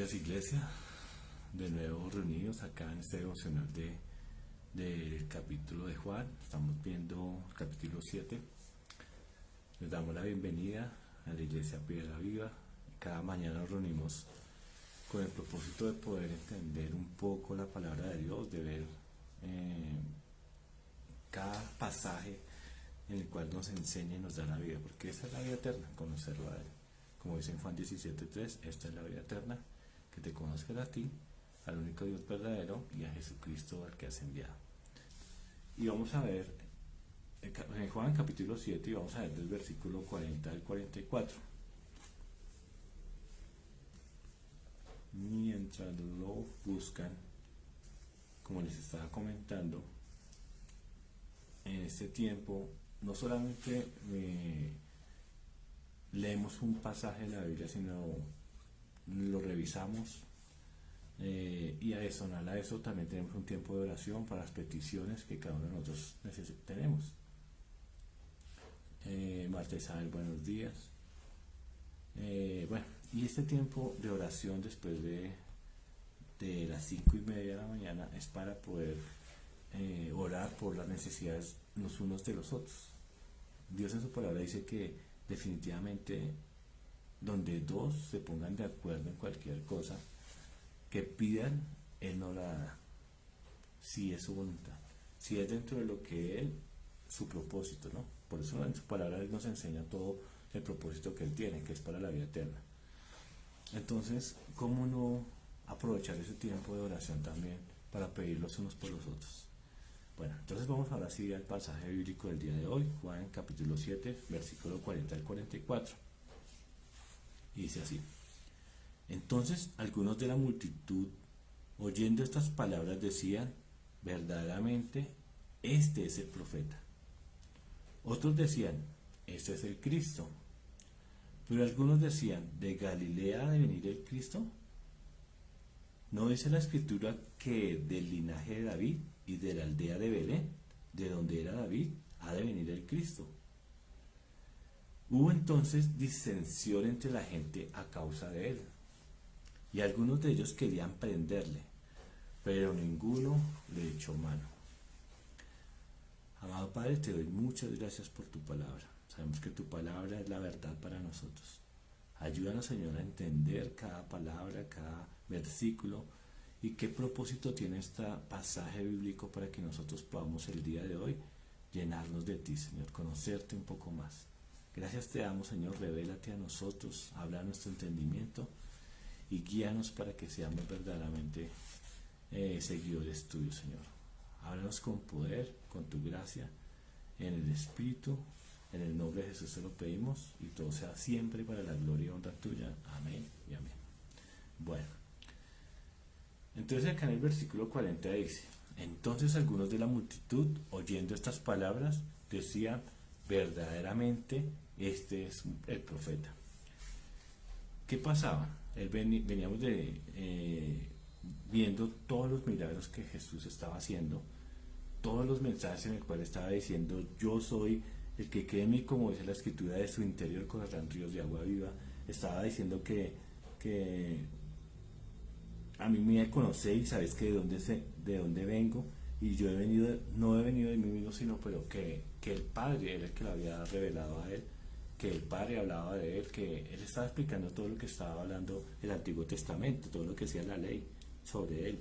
días, iglesia. De nuevo reunidos acá en este devocional del capítulo de Juan. Estamos viendo el capítulo 7. Les damos la bienvenida a la iglesia Piedra Viva. Cada mañana nos reunimos con el propósito de poder entender un poco la palabra de Dios, de ver cada pasaje en el cual nos enseña y nos da la vida, porque esa es la vida eterna, conocerlo a Él. Como dice en Juan 17:3, esta es la vida eterna, que te conozcan a ti, al único Dios verdadero, y a Jesucristo al que has enviado. Y vamos a ver en Juan capítulo 7, y vamos a ver del versículo 40 al 44. Mientras lo buscan, como les estaba comentando, en este tiempo no solamente leemos un pasaje de la Biblia, sino lo revisamos, y adicional a eso también tenemos un tiempo de oración para las peticiones que cada uno de nosotros tenemos. Marta Isabel, buenos días. Y este tiempo de oración después de las 5:30 de la mañana es para poder orar por las necesidades los unos de los otros. Dios en su palabra dice que definitivamente donde dos se pongan de acuerdo en cualquier cosa que pidan, Él no la da, si es su voluntad, si es dentro de lo que Él, su propósito, ¿no? Por eso en su palabra Él nos enseña todo el propósito que Él tiene, que es para la vida eterna. Entonces, ¿cómo no aprovechar ese tiempo de oración también para pedir los unos por los otros? Bueno, entonces vamos ahora sí al pasaje bíblico del día de hoy, Juan capítulo 7, versículo 40 al 44. Y dice así: Entonces algunos de la multitud, oyendo estas palabras, decían: verdaderamente, este es el profeta. Otros decían: este es el Cristo. Pero algunos decían: ¿de Galilea ha de venir el Cristo? ¿No dice la Escritura que del linaje de David y de la aldea de Belén, de donde era David, ha de venir el Cristo? Hubo entonces disensión entre la gente a causa de él, y algunos de ellos querían prenderle, pero ninguno le echó mano. Amado Padre, te doy muchas gracias por tu palabra. Sabemos que tu palabra es la verdad para nosotros. Ayúdanos, Señor, a entender cada palabra, cada versículo, y qué propósito tiene este pasaje bíblico para que nosotros podamos el día de hoy llenarnos de ti, Señor, conocerte un poco más. Gracias te damos, Señor, revélate a nosotros, habla a nuestro entendimiento y guíanos para que seamos verdaderamente seguidores tuyos, Señor. Háblanos con poder, con tu gracia, en el Espíritu. En el nombre de Jesús te lo pedimos, y todo sea siempre para la gloria y honra tuya. Amén y amén. Bueno, entonces acá en el versículo 40 dice: entonces algunos de la multitud, oyendo estas palabras, decían: verdaderamente este es el profeta. ¿Qué pasaba? Veníamos viendo todos los milagros que Jesús estaba haciendo, todos los mensajes en los cuales estaba diciendo: yo soy el que cree en mí, como dice la Escritura, de su interior correrán ríos de agua viva. Estaba diciendo que a mí me conocéis y sabéis que de dónde vengo, y yo no he venido de mí mismo, sino pero que el Padre era el que lo había revelado a él, que el Padre hablaba de él, que él estaba explicando todo lo que estaba hablando el Antiguo Testamento, todo lo que decía la ley sobre él.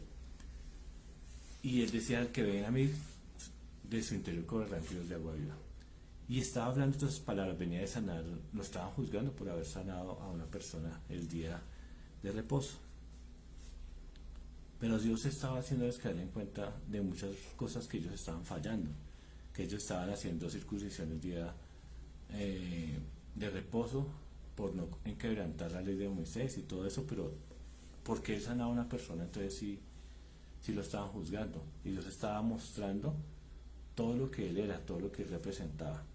Y él decía: el que ven a mí, de su interior correrán ríos de agua viva. Y estaba hablando todas esas palabras, venía de sanar, lo estaban juzgando por haber sanado a una persona el día de reposo. Pero Dios estaba haciéndoles caer en cuenta de muchas cosas que ellos estaban fallando, que ellos estaban haciendo circuncisión el día de reposo por no quebrantar la ley de Moisés y todo eso, pero porque él sanaba a una persona, entonces sí lo estaban juzgando, y Dios estaba mostrando todo lo que él era, todo lo que él representaba,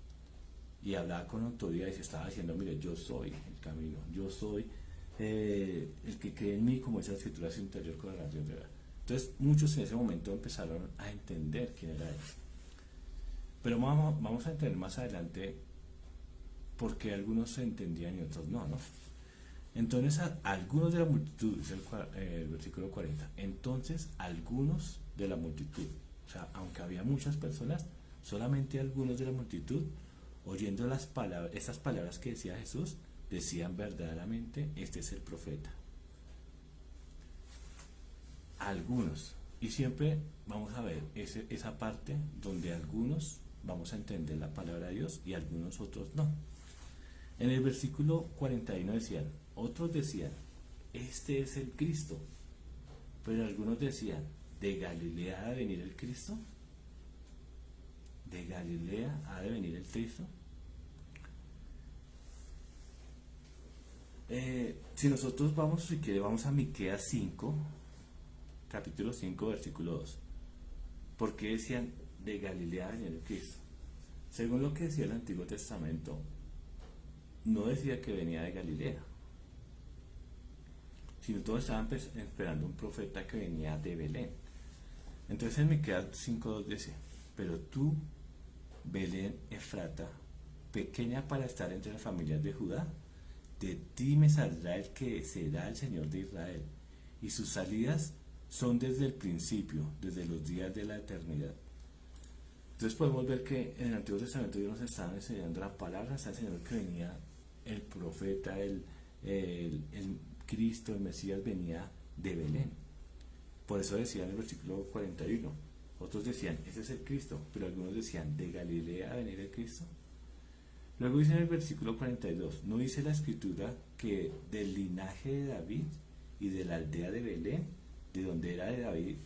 y hablaba con autoridad y se estaba diciendo: mire, yo soy el camino, yo soy el que cree en mí, como dice la Escritura, su interior con la ríos de agua. Entonces muchos en ese momento empezaron a entender quién era él. Pero vamos a entender más adelante por qué algunos se entendían y otros no. Entonces algunos de la multitud, dice el versículo 40, entonces algunos de la multitud, o sea, aunque había muchas personas, solamente algunos de la multitud, oyendo esas palabras que decía Jesús, decían verdaderamente, este es el profeta. Algunos, y siempre vamos a ver esa parte donde algunos vamos a entender la palabra de Dios y algunos otros no. En el versículo 41 decían, otros decían, este es el Cristo, pero algunos decían, ¿de Galilea ha de venir el Cristo? ¿De Galilea ha de venir el Cristo? Si nosotros vamos a Miqueas 5, capítulo 5, versículo 2, ¿por qué decían de Galilea ha de venir el Cristo? Según lo que decía el Antiguo Testamento, no decía que venía de Galilea, sino todos estaban esperando un profeta que venía de Belén. Entonces en Miqueas 5:2 dice, pero tú, Belén Efrata, pequeña para estar entre las familias de Judá, de ti me saldrá el que será el Señor de Israel, y sus salidas son desde el principio, desde los días de la eternidad. Entonces podemos ver que en el Antiguo Testamento Dios nos estaba enseñando la palabra, está enseñando que venía el profeta, el Cristo, el Mesías venía de Belén. Por eso decía en el versículo 41, otros decían, ese es el Cristo, pero algunos decían, ¿de Galilea a venir el Cristo? Luego dice en el versículo 42, ¿no dice la Escritura que del linaje de David y de la aldea de Belén, de donde era de David,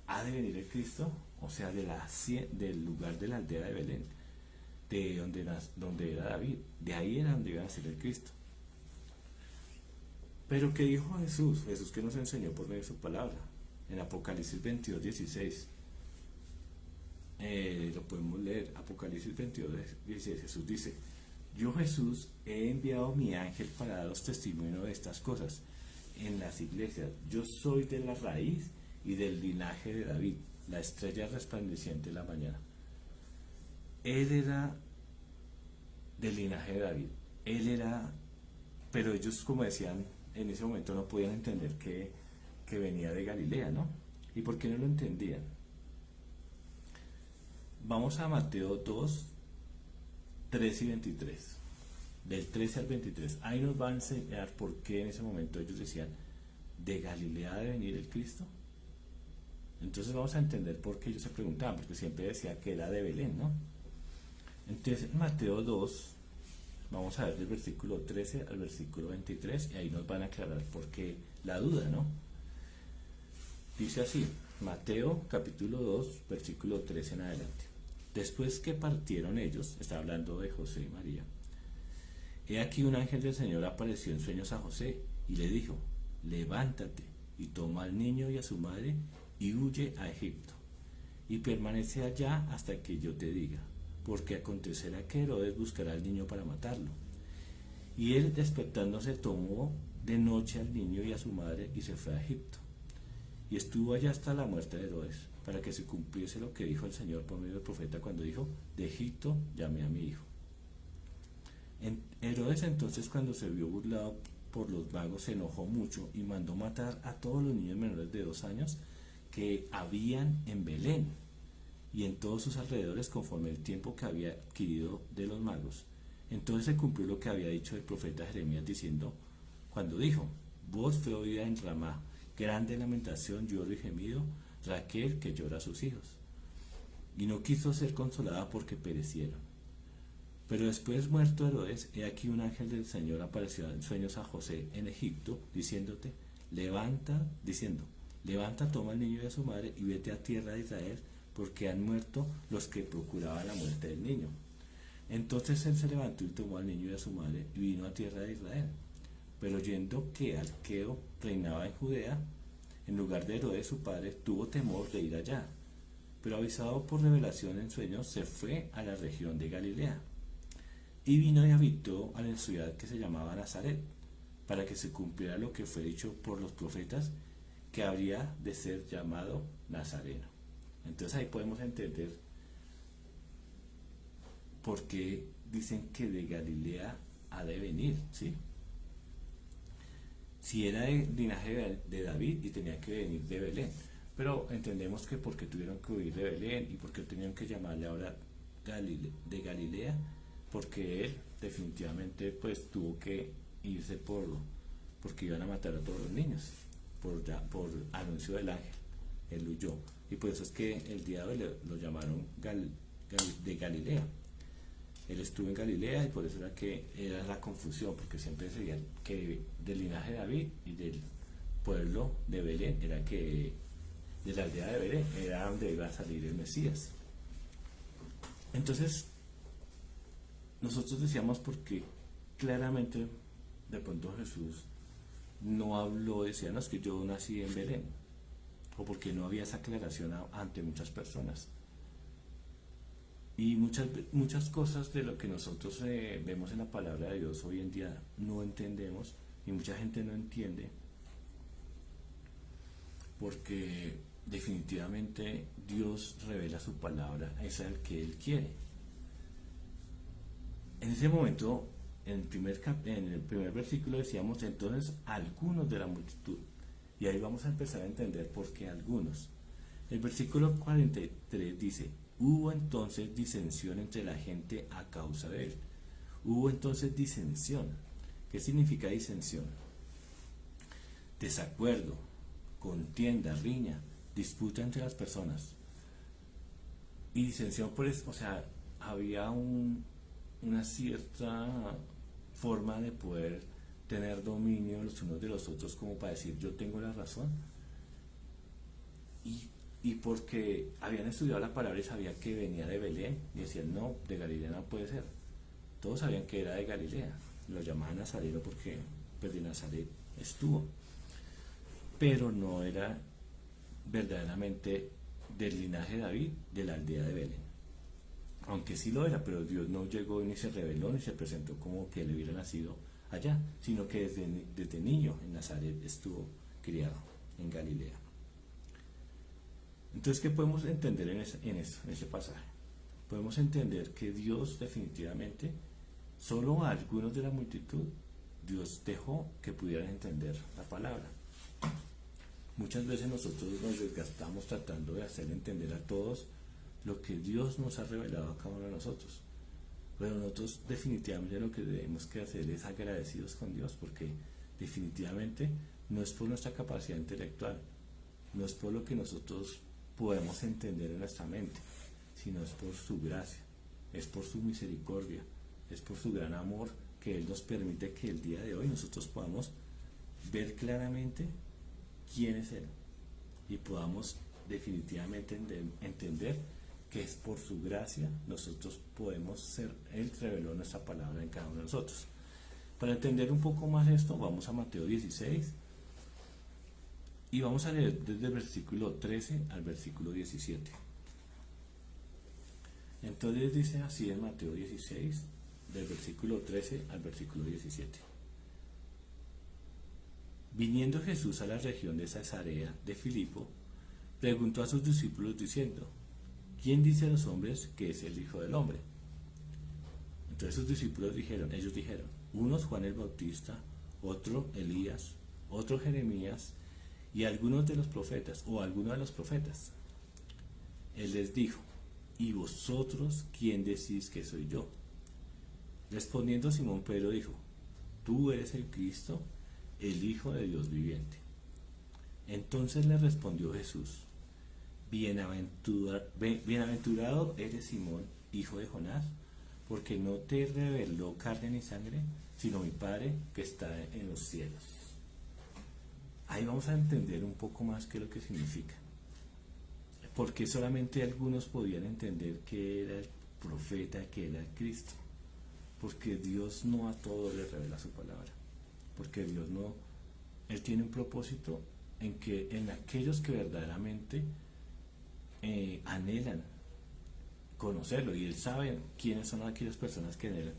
ha de venir el Cristo? O sea, del lugar de la aldea de Belén, de donde era David, de ahí era donde iba a nacer el Cristo. Pero ¿qué dijo Jesús? Jesús que nos enseñó por medio de su palabra. En Apocalipsis 22:16. Lo podemos leer. Apocalipsis 22:16. Jesús dice, yo Jesús he enviado mi ángel para daros testimonio de estas cosas en las iglesias. Yo soy de la raíz y del linaje de David, la estrella resplandeciente de la mañana. Él era del linaje de David. Él era, pero ellos, como decían, en ese momento no podían entender que venía de Galilea, ¿no? ¿Y por qué no lo entendían? Vamos a Mateo 2, 3 y 23. Del 13 al 23. Ahí nos va a enseñar por qué en ese momento ellos decían, ¿de Galilea ha de venir el Cristo? Entonces vamos a entender por qué ellos se preguntaban, porque siempre decía que era de Belén, ¿no? Entonces Mateo 2, vamos a ver del versículo 13 al versículo 23 y ahí nos van a aclarar por qué la duda, ¿no? Dice así, Mateo capítulo 2, versículo 13 en adelante. Después que partieron ellos, está hablando de José y María, he aquí un ángel del Señor apareció en sueños a José y le dijo, levántate y toma al niño y a su madre y huye a Egipto y permanece allá hasta que yo te diga, porque acontecerá que Herodes buscará al niño para matarlo. Y él, despertándose, tomó de noche al niño y a su madre y se fue a Egipto. Y estuvo allá hasta la muerte de Herodes, para que se cumpliese lo que dijo el Señor por medio del profeta cuando dijo, de Egipto llamé a mi hijo. Herodes entonces, cuando se vio burlado por los magos, se enojó mucho y mandó matar a todos los niños menores de 2 años que habían en Belén y en todos sus alrededores, conforme el tiempo que había adquirido de los magos. Entonces se cumplió lo que había dicho el profeta Jeremías diciendo, cuando dijo, voz fue oída en Ramá, grande lamentación, lloro y gemido, Raquel que llora a sus hijos. Y no quiso ser consolada porque perecieron. Pero después, muerto Herodes, he aquí un ángel del Señor apareció en sueños a José en Egipto, diciendo, levanta, toma al niño y a su madre y vete a tierra de Israel, porque han muerto los que procuraban la muerte del niño. Entonces él se levantó y tomó al niño y a su madre y vino a tierra de Israel. Pero oyendo que Arqueo reinaba en Judea, en lugar de Herodes su padre, tuvo temor de ir allá. Pero avisado por revelación en sueños, se fue a la región de Galilea. Y vino y habitó a la ciudad que se llamaba Nazaret, para que se cumpliera lo que fue dicho por los profetas, que habría de ser llamado Nazareno. Entonces ahí podemos entender por qué dicen que de Galilea ha de venir, ¿sí? si era de linaje de David y tenía que venir de Belén. Pero entendemos que porque tuvieron que huir de Belén y porque tenían que llamarle ahora de Galilea, porque él definitivamente pues tuvo que irse porque iban a matar a todos los niños por anuncio del ángel. Él huyó y por eso es que el día de hoy lo llamaron de Galilea. Él estuvo en Galilea y por eso era la confusión, porque siempre decían que del linaje de David y del pueblo de Belén era que de la aldea de Belén era donde iba a salir el Mesías. Entonces nosotros decíamos porque claramente de pronto Jesús no habló, decía, no, es que yo nací en Belén, o porque no había esa aclaración ante muchas personas. Y muchas cosas de lo que nosotros vemos en la palabra de Dios hoy en día no entendemos, y mucha gente no entiende, porque definitivamente Dios revela su palabra, es el que Él quiere. En ese momento, en el primer versículo decíamos, entonces algunos de la multitud, y ahí vamos a empezar a entender por qué algunos. El versículo 43 dice, hubo entonces disensión entre la gente a causa de él. Hubo entonces disensión. ¿Qué significa disensión? Desacuerdo, contienda, riña, disputa entre las personas. Y disensión, pues, o sea, había una cierta forma de poder tener dominio los unos de los otros, como para decir yo tengo la razón, y porque habían estudiado la palabra y sabían que venía de Belén, y decían no, de Galilea no puede ser. Todos sabían que era de Galilea, lo llamaban Nazareno porque pues de Nazaret estuvo, pero no era verdaderamente del linaje de David, de la aldea de Belén. Aunque sí lo era, pero Dios no llegó ni se reveló ni se presentó como que él hubiera nacido allá, sino que desde niño en Nazaret estuvo criado, en Galilea. Entonces, ¿qué podemos entender en ese pasaje? Podemos entender que Dios definitivamente, solo a algunos de la multitud, Dios dejó que pudieran entender la palabra. Muchas veces nosotros nos desgastamos tratando de hacer entender a todos lo que Dios nos ha revelado a cada uno de nosotros. Pero nosotros definitivamente lo que debemos que hacer es agradecidos con Dios, porque definitivamente no es por nuestra capacidad intelectual, no es por lo que nosotros podemos entender en nuestra mente, sino es por su gracia, es por su misericordia, es por su gran amor que Él nos permite que el día de hoy nosotros podamos ver claramente quién es Él y podamos definitivamente entender que es por su gracia nosotros podemos ser, Él reveló nuestra palabra en cada uno de nosotros. Para entender un poco más esto, vamos a Mateo 16 y vamos a leer desde el versículo 13 al versículo 17. Entonces dice así en Mateo 16, del versículo 13 al versículo 17. Viniendo Jesús a la región de Cesarea de Filipo, preguntó a sus discípulos diciendo, ¿quién dice a los hombres que es el Hijo del Hombre? Entonces sus discípulos ellos dijeron, unos Juan el Bautista, otro Elías, otro Jeremías, y algunos de los profetas, o algunos de los profetas. Él les dijo, ¿y vosotros quién decís que soy yo? Respondiendo Simón Pedro dijo, tú eres el Cristo, el Hijo de Dios viviente. Entonces le respondió Jesús, bienaventurado eres Simón, hijo de Jonás, porque no te reveló carne ni sangre, sino mi Padre que está en los cielos. Ahí vamos a entender un poco más qué es lo que significa. Porque solamente algunos podían entender que era el profeta, que era el Cristo. Porque Dios no a todos le revela su palabra. Porque Dios no, Él tiene un propósito en aquellos que verdaderamente anhelan conocerlo, y Él sabe quiénes son aquellas personas que anhelan.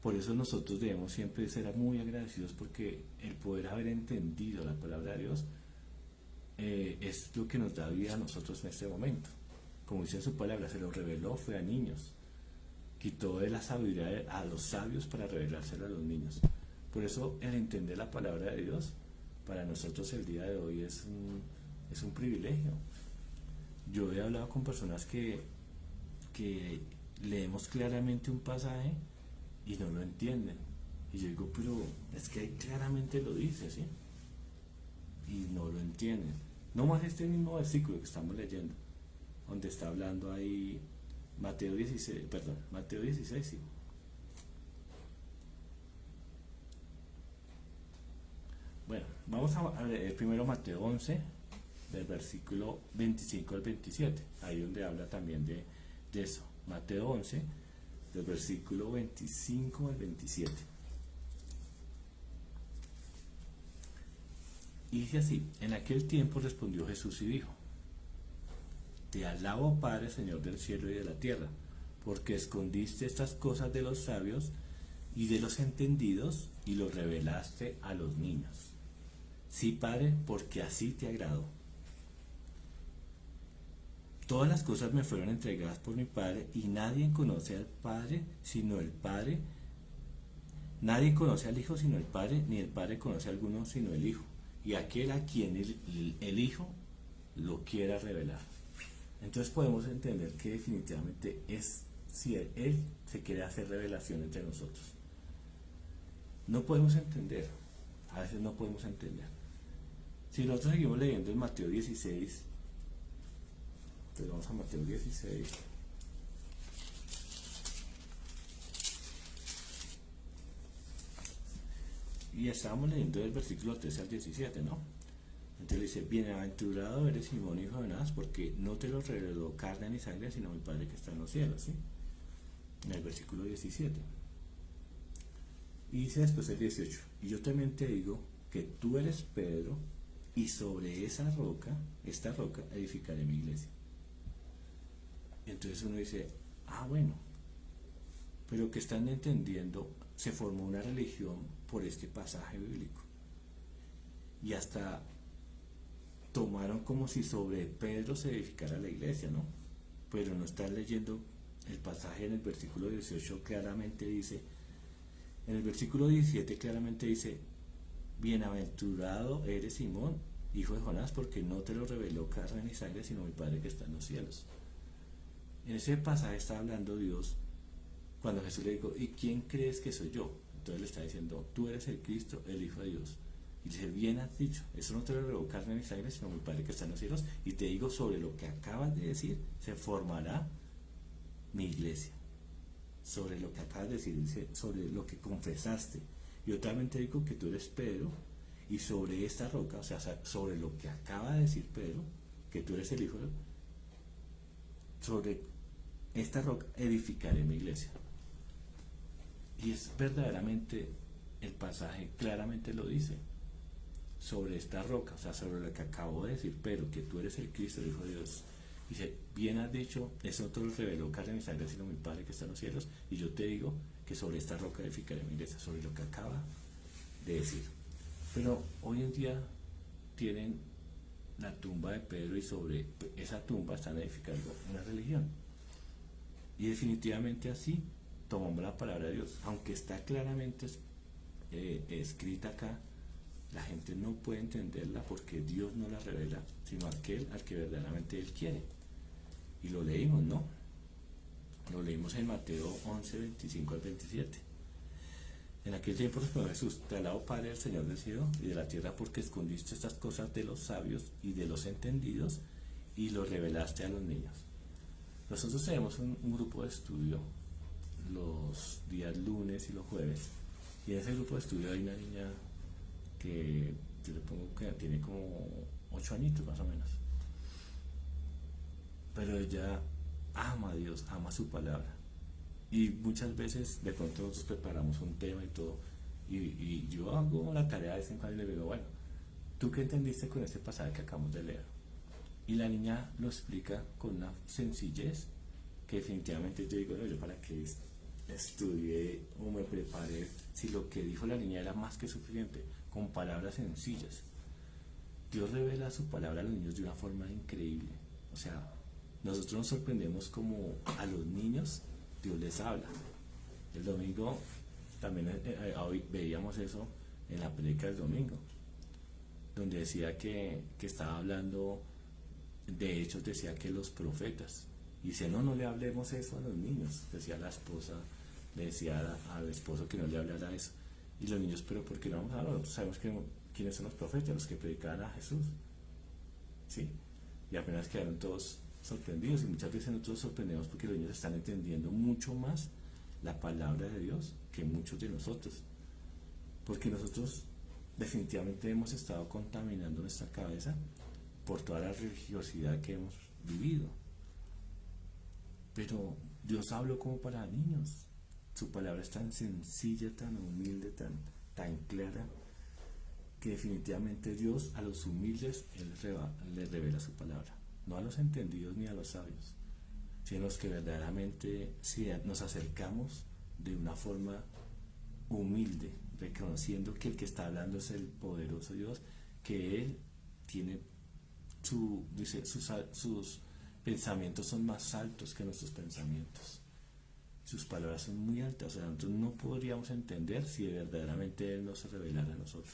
Por eso nosotros debemos siempre ser muy agradecidos, porque el poder haber entendido la palabra de Dios es lo que nos da vida a nosotros en este momento. Como dice su palabra, se lo reveló fue a niños, quitó de la sabiduría a los sabios para revelárselo a los niños. Por eso el entender la palabra de Dios para nosotros el día de hoy es un privilegio. Yo he hablado con personas que leemos claramente un pasaje y no lo entienden. Y yo digo, pero es que ahí claramente lo dice, ¿sí? Y no lo entienden. No más este mismo versículo que estamos leyendo, donde está hablando ahí Mateo 16, sí. Bueno, vamos a leer primero Mateo 11, del versículo 25 al 27, ahí donde habla también de eso. Mateo 11, del versículo 25 al 27. Y dice así: en aquel tiempo respondió Jesús y dijo: te alabo, Padre, Señor del cielo y de la tierra, porque escondiste estas cosas de los sabios y de los entendidos y los revelaste a los niños. Sí, Padre, porque así te agradó. Todas las cosas me fueron entregadas por mi Padre, y nadie conoce al Padre sino el Padre. Nadie conoce al Hijo sino el Padre, ni el Padre conoce a alguno sino el Hijo, y aquel a quien el Hijo lo quiera revelar. Entonces podemos entender que definitivamente es si Él se quiere hacer revelación entre nosotros. No podemos entender, a veces no podemos entender. Si nosotros seguimos leyendo en Mateo 16, entonces vamos a Mateo 16. Y estábamos leyendo del versículo 13 al 17, ¿no? Entonces le dice: bienaventurado eres, Simón, hijo de Jonás, porque no te lo reveló carne ni sangre, sino mi Padre que está en los cielos, ¿sí? En el versículo 17. Y dice después el 18: y yo también te digo que tú eres Pedro, y sobre esta roca, edificaré mi iglesia. Y entonces uno dice: bueno, pero que están entendiendo, se formó una religión por este pasaje bíblico. Y hasta tomaron como si sobre Pedro se edificara la iglesia, ¿no? Pero no están leyendo el pasaje. En el versículo 18 claramente dice, en el versículo 17 claramente dice: bienaventurado eres, Simón, hijo de Jonás, porque no te lo reveló carne ni sangre, sino mi Padre que está en los cielos. En ese pasaje está hablando Dios cuando Jesús le dijo: ¿y quién crees que soy yo? Entonces le está diciendo: tú eres el Cristo, el Hijo de Dios. Y dice: bien has dicho, eso no te lo reveló carne ni sangre, sino mi Padre que está en los cielos. Y te digo, sobre lo que acabas de decir, se formará mi iglesia. Sobre lo que acabas de decir, dice, sobre lo que confesaste. Yo también te digo que tú eres Pedro, y sobre esta roca, o sea, sobre lo que acaba de decir Pedro, que tú eres el Hijo de Dios, sobre esta roca edificaré mi iglesia. Y es verdaderamente, el pasaje claramente lo dice: sobre esta roca, o sea, sobre lo que acabo de decir, pero que tú eres el Cristo, el Hijo de Dios. Dice: bien has dicho, eso no te lo reveló carne ni sangre, sino mi Padre que está en los cielos. Y yo te digo que sobre esta roca edificaré mi iglesia, sobre lo que acaba de decir. Pero hoy en día tienen la tumba de Pedro, y sobre esa tumba están edificando una religión. Y definitivamente así tomamos la palabra de Dios, aunque está claramente escrita acá. La gente no puede entenderla porque Dios no la revela, sino aquel al que verdaderamente Él quiere. Y lo leímos, ¿no? Lo leímos en Mateo 11, 25 al 27. En aquel tiempo respondió Jesús: te alabo, Padre, el Señor del cielo y de la tierra, porque escondiste estas cosas de los sabios y de los entendidos y los revelaste a los niños. Nosotros tenemos un grupo de estudio los días lunes y los jueves, y en ese grupo de estudio hay una niña que yo le pongo que tiene como 8 añitos más o menos, pero ella ama a Dios, ama su palabra, y muchas veces de pronto nosotros preparamos un tema y todo, y yo hago la tarea de vez en cuando y le digo: bueno, ¿tú qué entendiste con este pasaje que acabamos de leer? Y la niña lo explica con una sencillez que definitivamente yo digo: no, yo para qué estudié o me preparé, si lo que dijo la niña era más que suficiente, con palabras sencillas. Dios revela su palabra a los niños de una forma increíble. O sea, nosotros nos sorprendemos como a los niños Dios les habla. El domingo También hoy veíamos eso en la prédica del domingo, donde decía que estaba hablando, de hecho decía que los profetas, y dice, no, no le hablemos eso a los niños, decía la esposa, le decía al esposo que no le hablara eso, y los niños, pero ¿por qué no vamos a hablar? Nosotros sabemos quiénes son los profetas, los que predicaban a Jesús, ¿sí? Y apenas quedaron todos sorprendidos, y muchas veces nosotros sorprendemos porque los niños están entendiendo mucho más la palabra de Dios que muchos de nosotros, porque nosotros definitivamente hemos estado contaminando nuestra cabeza por toda la religiosidad que hemos vivido. Pero Dios habló como para niños. Su palabra es tan sencilla, tan humilde, tan clara, que definitivamente Dios a los humildes Él les revela su palabra. No a los entendidos ni a los sabios, sino a los que verdaderamente, si nos acercamos de una forma humilde, reconociendo que el que está hablando es el poderoso Dios, que Él tiene dice, sus pensamientos son más altos que nuestros pensamientos. Sus palabras son muy altas, o sea, nosotros no podríamos entender si verdaderamente Él no se revelara a nosotros.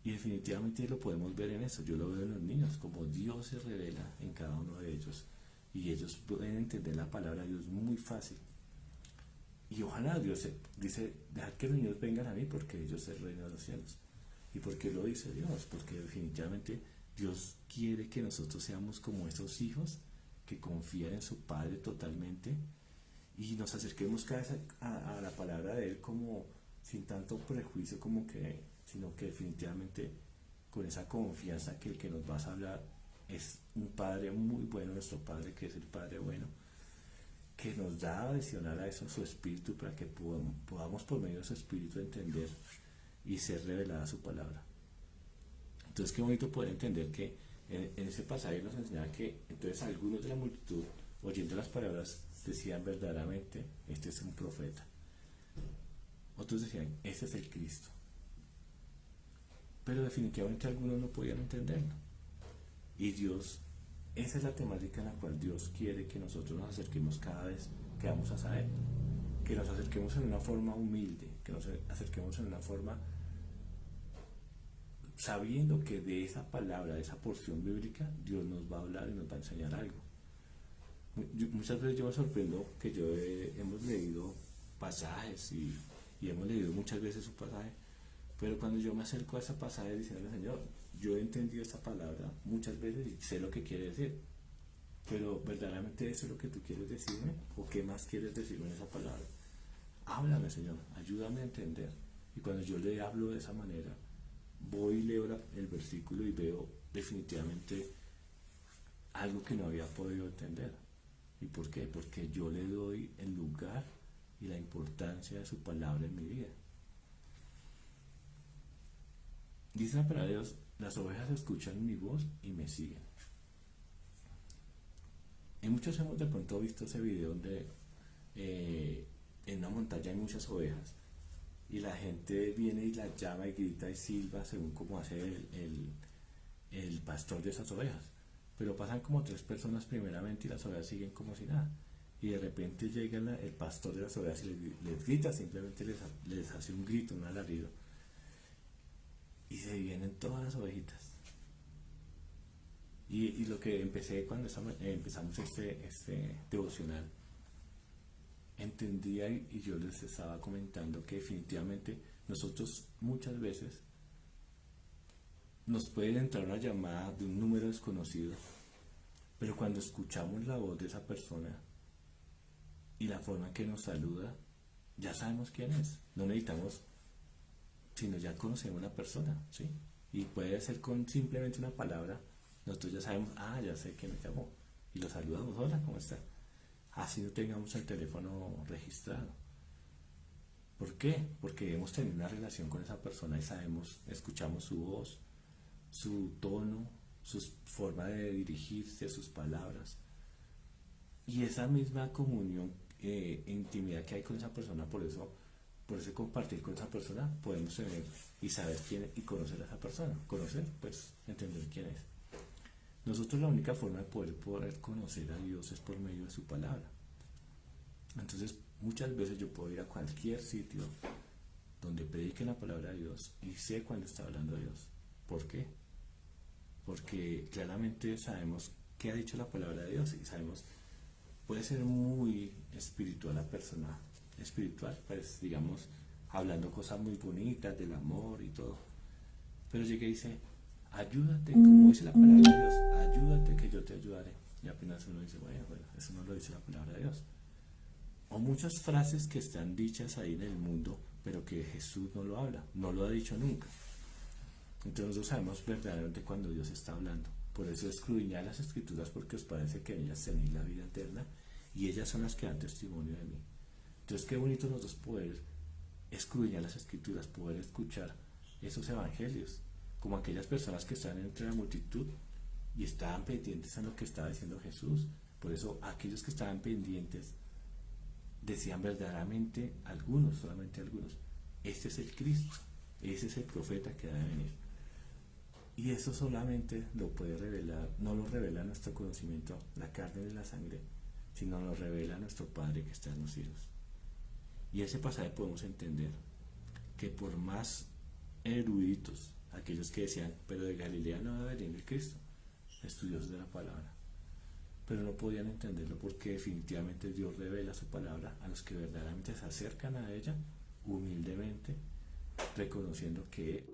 Y definitivamente lo podemos ver en eso. Yo lo veo en los niños, como Dios se revela en cada uno de ellos. Y ellos pueden entender la palabra de Dios muy fácil. Y ojalá Dios dice, dejad que los niños vengan a mí porque ellos es el reino de los cielos. ¿Y por qué lo dice Dios? Porque definitivamente Dios quiere que nosotros seamos como esos hijos que confían en su Padre totalmente y nos acerquemos cada vez a la palabra de Él como sin tanto prejuicio sino que definitivamente con esa confianza que el que nos va a hablar es un Padre muy bueno, nuestro Padre que es el Padre bueno, que nos da adicional a eso su Espíritu para que podamos por medio de su Espíritu entender y ser revelada su palabra. Entonces qué bonito poder entender que en ese pasaje nos enseñaba que entonces algunos de la multitud oyendo las palabras decían verdaderamente, este es un profeta. Otros decían, este es el Cristo. Pero definitivamente algunos no podían entenderlo. Y Dios, esa es la temática en la cual Dios quiere que nosotros nos acerquemos cada vez que vamos a saber. Que nos acerquemos en una forma humilde, que nos acerquemos en una forma sabiendo que de esa palabra, de esa porción bíblica, Dios nos va a hablar y nos va a enseñar algo. Muchas veces yo me sorprendo que hemos leído pasajes y hemos leído muchas veces su pasaje, pero cuando yo me acerco a ese pasaje diciendo, Señor, yo he entendido esta palabra muchas veces y sé lo que quiere decir, pero verdaderamente eso es lo que tú quieres decirme, o qué más quieres decirme en esa palabra. Háblame, Señor, ayúdame a entender. Y cuando yo le hablo de esa manera, voy y leo el versículo y veo definitivamente algo que no había podido entender. ¿Y por qué? Porque yo le doy el lugar y la importancia de su palabra en mi vida. Dice la palabra de Dios, las ovejas escuchan mi voz y me siguen. Y muchos hemos de pronto visto ese video donde en una montaña hay muchas ovejas y la gente viene y las llama y grita y silba según como hace el pastor de esas ovejas. Pero pasan como 3 personas primeramente y las ovejas siguen como si nada. Y de repente llega el pastor de las ovejas y les grita, simplemente les hace un grito, un alarido. Y se vienen todas las ovejitas. Y lo que empecé cuando empezamos este devocional, entendía y yo les estaba comentando que definitivamente nosotros muchas veces nos puede entrar una llamada de un número desconocido, pero cuando escuchamos la voz de esa persona y la forma en que nos saluda, ya sabemos quién es. No necesitamos, sino ya conocemos a la persona, ¿sí? Y puede ser con simplemente una palabra, nosotros ya sabemos, ya sé quién me llamó. Y lo saludamos, hola, ¿cómo está? Así no tengamos el teléfono registrado. ¿Por qué? Porque hemos tenido una relación con esa persona y escuchamos su voz, su tono, su forma de dirigirse, sus palabras. Y esa misma comunión e intimidad que hay con esa persona, por eso compartir con esa persona, podemos tener y saber quién es y conocer a esa persona. Conocer, pues, entender quién es. Nosotros la única forma de poder conocer a Dios es por medio de su palabra. Entonces, Muchas veces yo puedo ir a cualquier sitio donde prediquen la palabra de Dios y sé cuando está hablando Dios. ¿Por qué? Porque claramente sabemos qué ha dicho la palabra de Dios y sabemos, puede ser muy espiritual la persona, espiritual, pues digamos, hablando cosas muy bonitas del amor y todo, pero llega y dice, ayúdate, como dice la palabra de Dios, ayúdate que yo te ayudaré. Y apenas uno dice, bueno, eso no lo dice la palabra de Dios. O muchas frases que están dichas ahí en el mundo, pero que Jesús no lo habla, no lo ha dicho nunca. Entonces nosotros sabemos verdaderamente cuando Dios está hablando. Por eso escudriñad las Escrituras, porque os parece que en ellas tenéis la vida eterna y ellas son las que dan testimonio de mí. Entonces qué bonito nosotros poder escudriñar las Escrituras, poder escuchar esos evangelios, como aquellas personas que están entre la multitud y estaban pendientes a lo que estaba diciendo Jesús. Por eso aquellos que estaban pendientes decían verdaderamente, algunos, solamente algunos, este es el Cristo, ese es el profeta que ha de venir. Y eso solamente lo puede revelar, no lo revela nuestro conocimiento, la carne y la sangre, sino lo revela nuestro Padre que está en los cielos. Y ese pasaje podemos entender que por más eruditos, aquellos que decían, pero de Galilea no debe venir el Cristo, estudiosos de la palabra, pero no podían entenderlo porque definitivamente Dios revela su palabra a los que verdaderamente se acercan a ella humildemente, reconociendo que